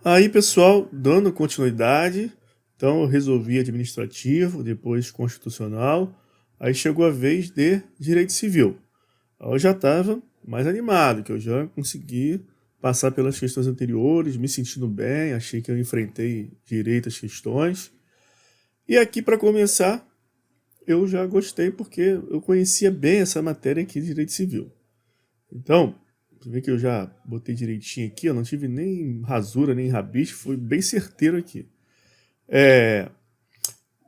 Aí, pessoal, dando continuidade, então eu resolvi administrativo, depois constitucional, aí chegou a vez de direito civil. Aí eu já estava mais animado, que eu já consegui passar pelas questões anteriores, me sentindo bem, achei que eu enfrentei direito as questões. E aqui, para começar, eu já gostei porque eu conhecia bem essa matéria aqui de direito civil. Então, você vê que eu já botei direitinho aqui, eu não tive nem rasura, nem rabicho, foi bem certeiro aqui. É,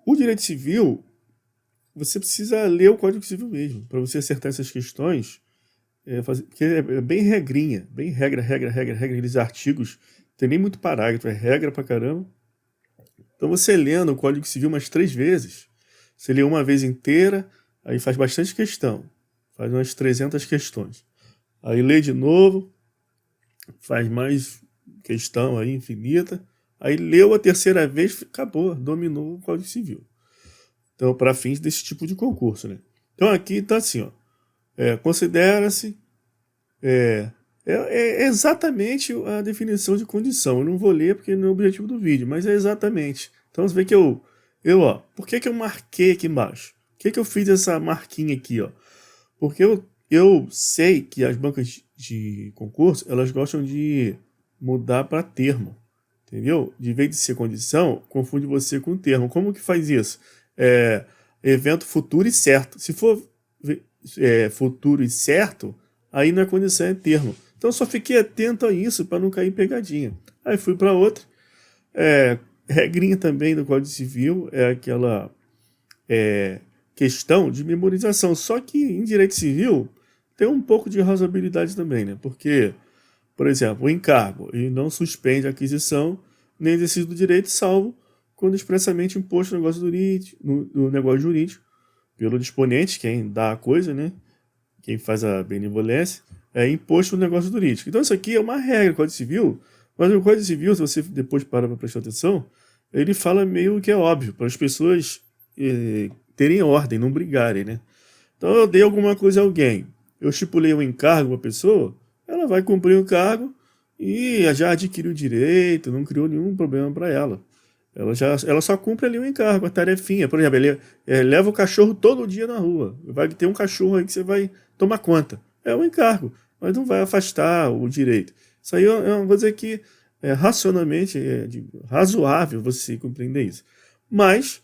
o direito civil, você precisa ler o Código Civil mesmo, para você acertar essas questões, porque é bem regrinha, bem regra, aqueles artigos, não tem nem muito parágrafo, é regra pra caramba. Então você lendo o Código Civil umas 3 vezes, você lê uma vez inteira, aí faz bastante questão, faz umas 300 questões. Aí lê de novo, faz mais questão aí infinita, aí leu a terceira vez, acabou, dominou o Código Civil. Então, para fins desse tipo de concurso, né? Então aqui está assim, ó, considera-se é exatamente a definição de condição. Eu não vou ler porque não é o objetivo do vídeo, mas é exatamente. Então você vê que por que eu marquei aqui embaixo? Por que eu fiz essa marquinha aqui, ó? Porque eu sei que as bancas de concurso, elas gostam de mudar para termo, entendeu? De vez de ser condição, confunde você com termo. Como que faz isso? É, evento futuro e certo. Se for futuro e certo, aí não é condição, é termo. Então eu só fiquei atento a isso para não cair em pegadinha. Aí fui para outra. Regrinha também do Código Civil é aquela questão de memorização. Só que em direito civil tem um pouco de razoabilidade também, né? Porque, por exemplo, o encargo ele não suspende a aquisição nem exercício do direito, salvo quando expressamente imposto no negócio jurídico pelo disponente, quem dá a coisa, né? Quem faz a benevolência, é imposto no negócio jurídico. Então isso aqui é uma regra do Código Civil, mas o Código Civil, se você depois parar para prestar atenção, ele fala meio que é óbvio, para as pessoas terem ordem, não brigarem, né? Então eu dei alguma coisa a alguém, eu estipulei um encargo para a pessoa, ela vai cumprir o cargo e já adquiriu o direito, não criou nenhum problema para ela. Ela só cumpre ali o encargo, a tarefinha. Por exemplo, ele leva o cachorro todo dia na rua. Vai ter um cachorro aí que você vai tomar conta. É um encargo, mas não vai afastar o direito. Isso aí eu vou dizer que racionalmente razoável você compreender isso. Mas,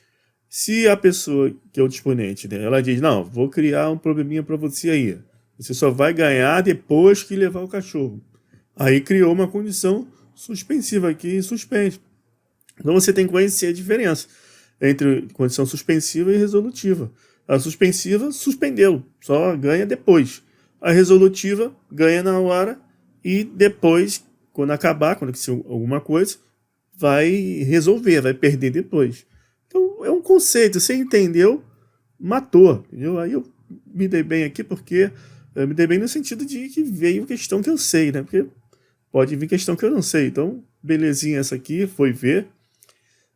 se a pessoa que é o disponente, né, ela diz, não, vou criar um probleminha para você aí. Você só vai ganhar depois que levar o cachorro. Aí criou uma condição suspensiva que suspende. Então você tem que conhecer a diferença entre condição suspensiva e resolutiva. A suspensiva suspendeu, só ganha depois. A resolutiva ganha na hora e depois, quando acabar, quando acontecer alguma coisa, vai resolver, vai perder depois. Então é um conceito, você entendeu, matou. Entendeu? Aí eu me dei bem aqui porque eu me dei bem no sentido de que veio questão que eu sei, né? Porque pode vir questão que eu não sei. Então, belezinha essa aqui, foi ver.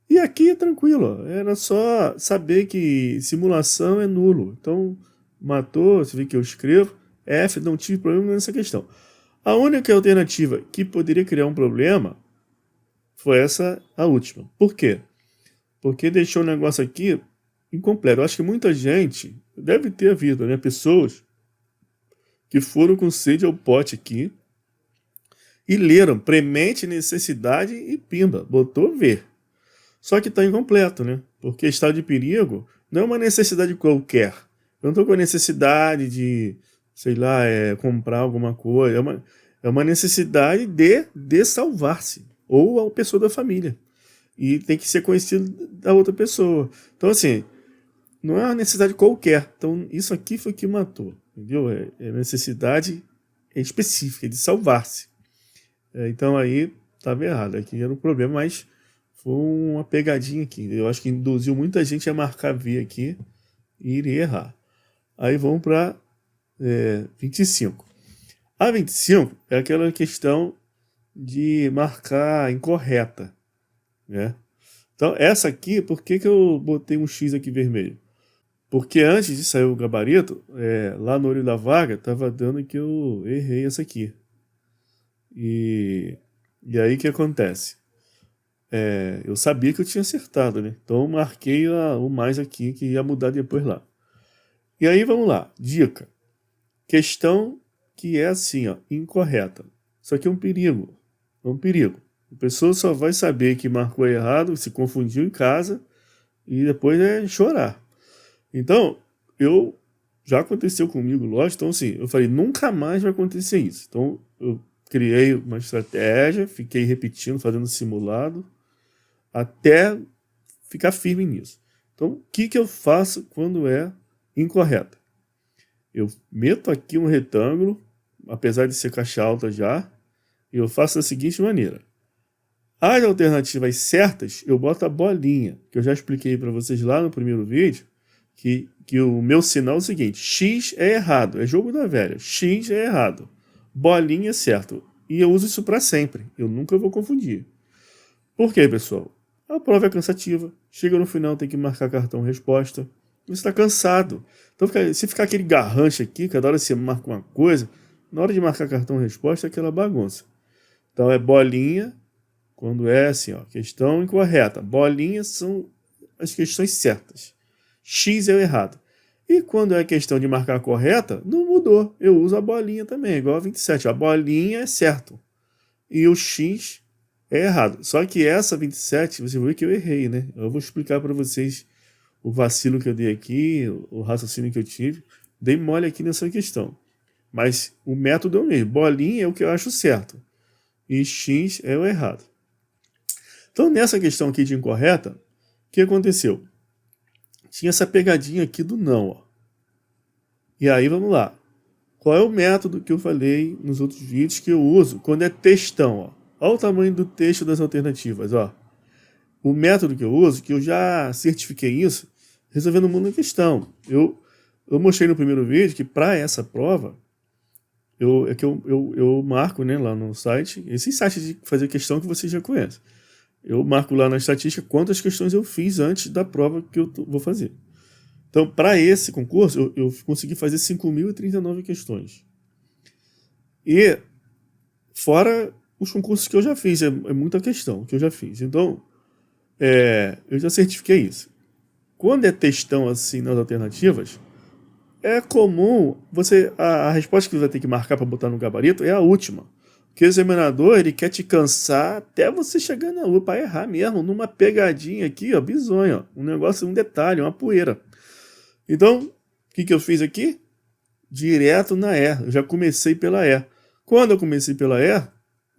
E aqui é tranquilo, era só saber que simulação é nulo. Então, matou, você vê que eu escrevo, F, não tive problema nessa questão. A única alternativa que poderia criar um problema foi essa, a última. Por quê? Porque deixou o negócio aqui incompleto. Eu acho que muita gente deve ter havido, né? Pessoas que foram com sede ao pote aqui e leram premente necessidade e pimba, botou ver. Só que está incompleto, né? Porque estado de perigo não é uma necessidade qualquer. Eu não estou com a necessidade de, sei lá, comprar alguma coisa. É uma necessidade de salvar-se. Ou a pessoa da família. E tem que ser conhecido da outra pessoa. Então, assim, não é uma necessidade qualquer. Então, isso aqui foi o que matou. Entendeu? É necessidade específica de salvar-se. Então, aí, estava errado. Aqui era um problema, mas foi uma pegadinha aqui. Eu acho que induziu muita gente a marcar V aqui e iria errar. Aí vamos para 25. A 25 é aquela questão de marcar incorreta. Né? Então, essa aqui, por que eu botei um X aqui vermelho? Porque antes de sair o gabarito, lá no olho da vaga, estava dando que eu errei essa aqui. E aí o que acontece? eu sabia que eu tinha acertado, né? Então eu marquei o mais aqui, que ia mudar depois lá. E aí vamos lá, dica. Questão que é assim, ó, incorreta. Isso aqui é um perigo. É um perigo. A pessoa só vai saber que marcou errado, se confundiu em casa e depois é chorar. Então, já aconteceu comigo, lógico. Então, assim, eu falei, nunca mais vai acontecer isso. Então, eu criei uma estratégia, fiquei repetindo, fazendo simulado, até ficar firme nisso. Então, o que eu faço quando é incorreta? Eu meto aqui um retângulo, apesar de ser caixa alta já, e eu faço da seguinte maneira. As alternativas certas, eu boto a bolinha, que eu já expliquei para vocês lá no primeiro vídeo, que o meu sinal é o seguinte, X é errado, é jogo da velha, X é errado, bolinha é certo. E eu uso isso para sempre, eu nunca vou confundir. Por quê, pessoal? A prova é cansativa, chega no final tem que marcar cartão resposta, você está cansado. Então, se ficar aquele garrancho aqui, cada hora você marca uma coisa, na hora de marcar cartão resposta é aquela bagunça. Então é bolinha, quando é assim, ó, questão incorreta. Bolinhas são as questões certas. X é o errado. E quando é a questão de marcar correta, não mudou. Eu uso a bolinha também, igual a 27. A bolinha é certo. E o X é errado. Só que essa 27, você viu que eu errei, né? Eu vou explicar para vocês o vacilo que eu dei aqui, o raciocínio que eu tive. Dei mole aqui nessa questão. Mas o método é o mesmo. Bolinha é o que eu acho certo. E X é o errado. Então, nessa questão aqui de incorreta, o que aconteceu? Tinha essa pegadinha aqui do não. Ó. E aí, vamos lá. Qual é o método que eu falei nos outros vídeos que eu uso quando é textão? Ó. Olha o tamanho do texto das alternativas. Ó. O método que eu uso, que eu já certifiquei isso, resolvendo o mundo em questão. Eu mostrei no primeiro vídeo que para essa prova, eu marco, né, lá no site, esse site de fazer questão que vocês já conhecem. Eu marco lá na estatística quantas questões eu fiz antes da prova que eu vou fazer. Então, para esse concurso, eu consegui fazer 5.039 questões. E fora os concursos que eu já fiz, é muita questão que eu já fiz. Então, eu já certifiquei isso. Quando é textão assim nas alternativas, é comum a resposta que você vai ter que marcar para botar no gabarito é a última. Porque o examinador, ele quer te cansar até você chegar na rua para errar mesmo, numa pegadinha aqui, ó, bizonho, ó, um negócio, um detalhe, uma poeira. Então, o que eu fiz aqui? Direto na E, eu já comecei pela E. Quando eu comecei pela E,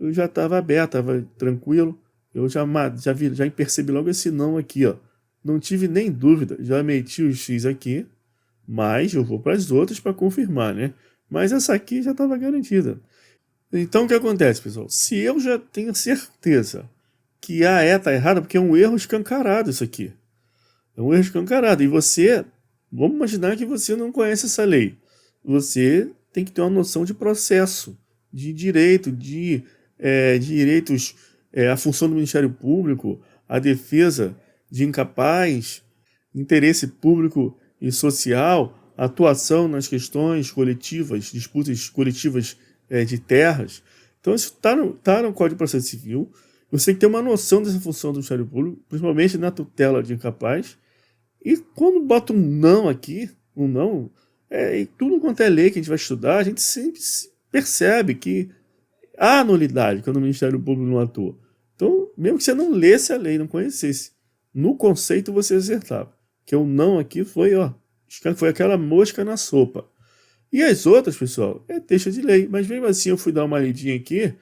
eu já estava aberto, estava tranquilo, eu já percebi logo esse não aqui, ó. Não tive nem dúvida, já meti o X aqui, mas eu vou para as outras para confirmar, né? Mas essa aqui já estava garantida. Então o que acontece, pessoal? Se eu já tenho certeza que a E está errada, porque é um erro escancarado isso aqui. É um erro escancarado. E você, vamos imaginar que você não conhece essa lei. Você tem que ter uma noção de processo, de direito, de direitos, a função do Ministério Público, a defesa de incapaz, interesse público e social, atuação nas questões coletivas, disputas coletivas de terras. Então isso está no Código de Processo Civil. Você tem que ter uma noção dessa função do Ministério Público, principalmente na tutela de incapaz. E quando bota um não aqui, um não, e tudo quanto é lei que a gente vai estudar, a gente sempre percebe que há nulidade quando o Ministério Público não atua. Então, mesmo que você não lesse a lei, não conhecesse, no conceito você acertava. Que o não aqui foi, ó, foi aquela mosca na sopa. E as outras, pessoal, é texto de lei. Mas mesmo assim eu fui dar uma lidinha aqui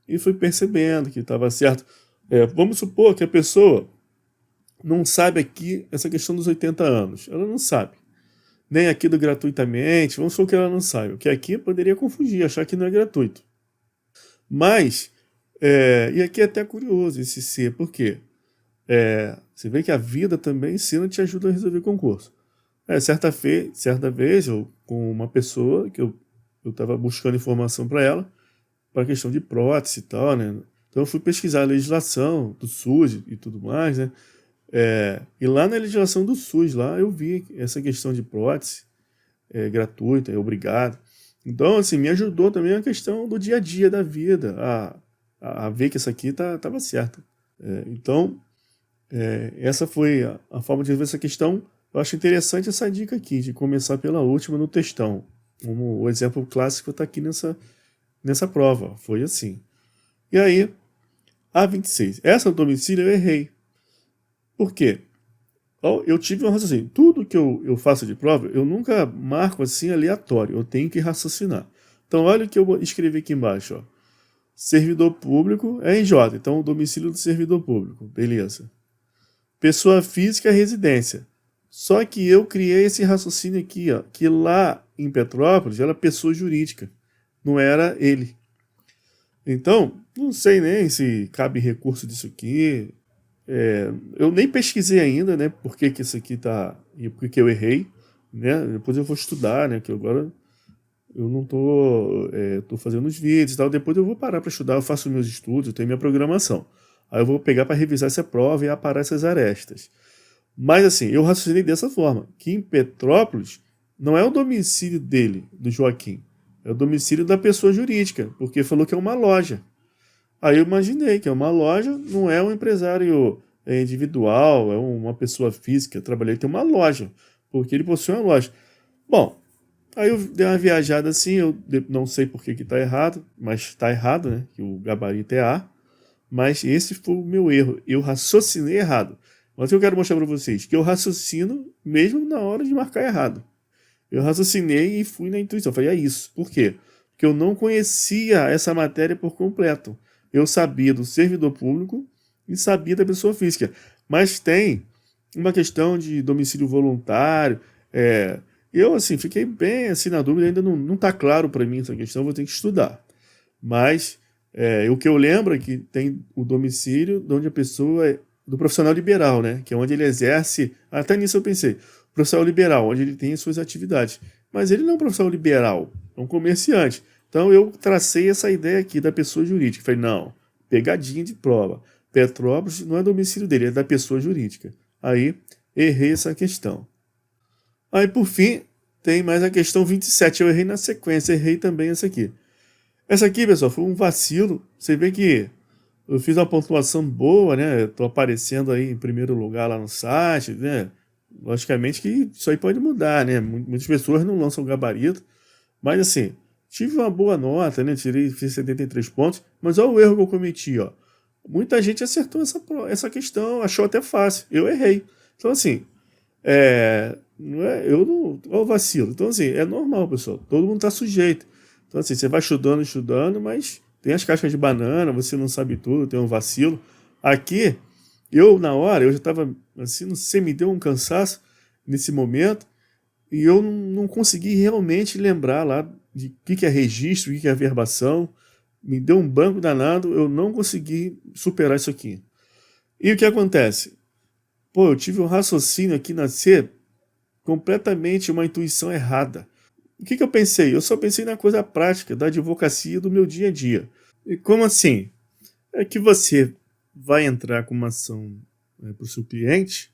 e fui percebendo que estava certo. Vamos supor que a pessoa não sabe aqui essa questão dos 80 anos. Ela não sabe. Nem aqui do gratuitamente. Vamos supor que ela não sabe. O que aqui poderia confundir, achar que não é gratuito. Mas, e aqui é até curioso esse ser. Por quê? Você vê que a vida também ensina e te ajuda a resolver concurso. Certa vez, eu com uma pessoa que eu estava buscando informação para ela, para a questão de prótese e tal, né? Então eu fui pesquisar a legislação do SUS e tudo mais, né? E lá na legislação do SUS, lá eu vi essa questão de prótese gratuita, obrigado. Então, assim, me ajudou também a questão do dia a dia da vida, a ver que essa aqui estava certa. Então, essa foi a forma de resolver essa questão. Eu acho interessante essa dica aqui, de começar pela última no textão. Como o exemplo clássico está aqui nessa prova. Foi assim. E aí, a 26. Essa do domicílio eu errei. Por quê? Eu tive um raciocínio. Tudo que eu faço de prova, eu nunca marco assim aleatório. Eu tenho que raciocinar. Então, olha o que eu escrevi aqui embaixo. Ó. Servidor público é RJ. Então, o domicílio do servidor público. Beleza. Pessoa física, residência. Só que eu criei esse raciocínio aqui, ó, que lá em Petrópolis era pessoa jurídica. Não era ele. Então, não sei nem se cabe recurso disso aqui. Eu nem pesquisei ainda, né? Por que isso aqui tá. E por que eu errei. Né? Depois eu vou estudar, né? Que agora eu não tô fazendo os vídeos e tal. Depois eu vou parar para estudar, eu faço meus estudos, eu tenho minha programação. Aí eu vou pegar para revisar essa prova e aparar essas arestas. Mas assim, eu raciocinei dessa forma, que em Petrópolis não é o domicílio dele, do Joaquim, é o domicílio da pessoa jurídica, porque falou que é uma loja. Aí eu imaginei que é uma loja, não é um empresário individual, é uma pessoa física, trabalhei, tem uma loja, porque ele possui uma loja. Bom, aí eu dei uma viajada assim, eu não sei por que está errado, mas está errado, né? Que o gabarito é A. Mas esse foi o meu erro. Eu raciocinei errado. Mas eu quero mostrar para vocês que eu raciocino mesmo na hora de marcar errado. Eu raciocinei e fui na intuição. Falei, é isso. Por quê? Porque eu não conhecia essa matéria por completo. Eu sabia do servidor público e sabia da pessoa física. Mas tem uma questão de domicílio voluntário. Eu, assim, fiquei bem assim na dúvida. Ainda não está claro para mim essa questão. Vou ter que estudar. Mas o que eu lembro é que tem o domicílio de onde a pessoa é do profissional liberal, né? Que é onde ele exerce. Até nisso eu pensei. Profissional liberal, onde ele tem as suas atividades. Mas ele não é um profissional liberal, é um comerciante. Então eu tracei essa ideia aqui da pessoa jurídica. Falei, não, pegadinha de prova. Petrópolis não é domicílio dele, é da pessoa jurídica. Aí errei essa questão. Aí por fim, tem mais a questão 27. Eu errei na sequência, errei também essa aqui. Essa aqui, pessoal, foi um vacilo. Você vê que eu fiz uma pontuação boa, né? Estou aparecendo aí em primeiro lugar lá no site, né? Logicamente que isso aí pode mudar, né? Muitas pessoas não lançam gabarito, mas assim, tive uma boa nota, né? Fiz 73 pontos, mas olha o erro que eu cometi, ó. Muita gente acertou essa questão, achou até fácil. Eu errei. Então, assim, eu não. Olha o vacilo. Então, assim, é normal, pessoal. Todo mundo está sujeito. Então, assim, você vai estudando, mas tem as caixas de banana, você não sabe tudo, tem um vacilo. Aqui, na hora, eu já estava, assim, não sei, me deu um cansaço nesse momento, e eu não consegui realmente lembrar lá de o que é registro, o que é averbação. Me deu um branco danado, eu não consegui superar isso aqui. E o que acontece? Eu tive um raciocínio aqui na C completamente uma intuição errada. O que eu pensei? Eu só pensei na coisa prática da advocacia do meu dia a dia. E como assim? É que você vai entrar com uma ação para o seu cliente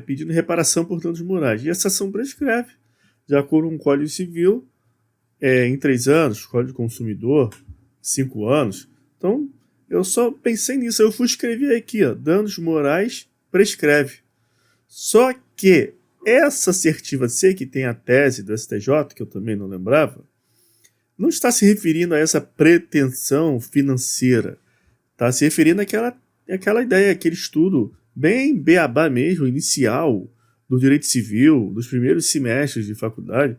pedindo reparação por danos morais. E essa ação prescreve, de acordo com o Código Civil, em 3 anos, Código do Consumidor, 5 anos. Então, eu só pensei nisso. Eu fui escrever aqui, ó, danos morais prescreve. Só que essa assertiva C, que tem a tese do STJ, que eu também não lembrava, não está se referindo a essa pretensão financeira. Está se referindo àquela ideia, aquele estudo bem beabá mesmo, inicial, do direito civil, dos primeiros semestres de faculdade,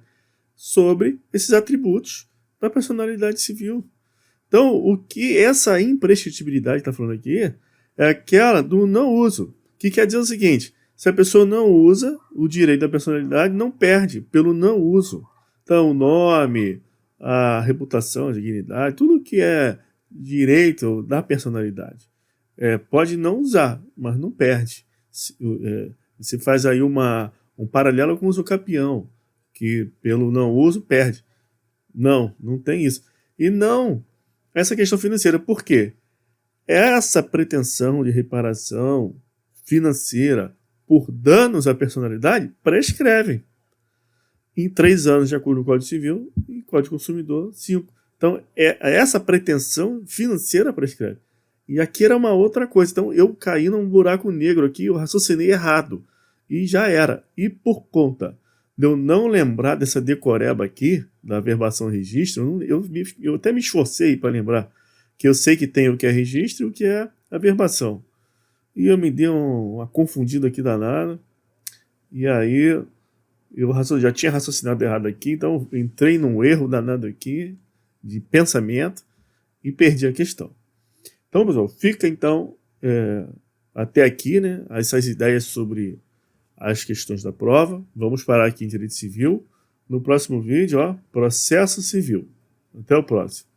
sobre esses atributos da personalidade civil. Então, o que essa imprescritibilidade está falando aqui é aquela do não uso, que quer dizer o seguinte: se a pessoa não usa, o direito da personalidade não perde pelo não uso. Então, o nome, a reputação, a dignidade, tudo que é direito da personalidade. Pode não usar, mas não perde. Você faz aí um paralelo com o uso capião, que pelo não uso perde. Não tem isso. E não essa questão financeira. Por quê? Essa pretensão de reparação financeira por danos à personalidade prescrevem em 3 anos, de acordo com o Código Civil, e Código Consumidor, 5. Então, essa pretensão financeira prescreve. E aqui era uma outra coisa. Então eu caí num buraco negro aqui, eu raciocinei errado. E já era. E por conta de eu não lembrar dessa decoreba aqui, da verbação registro, eu até me esforcei para lembrar que eu sei que tem o que é registro e o que é a verbação. E eu me dei uma confundida aqui danada. E aí eu já tinha raciocinado errado aqui, então entrei num erro danado aqui de pensamento e perdi a questão. Então, pessoal, fica então até aqui, né, essas ideias sobre as questões da prova. Vamos parar aqui em Direito Civil. No próximo vídeo, processo civil. Até o próximo.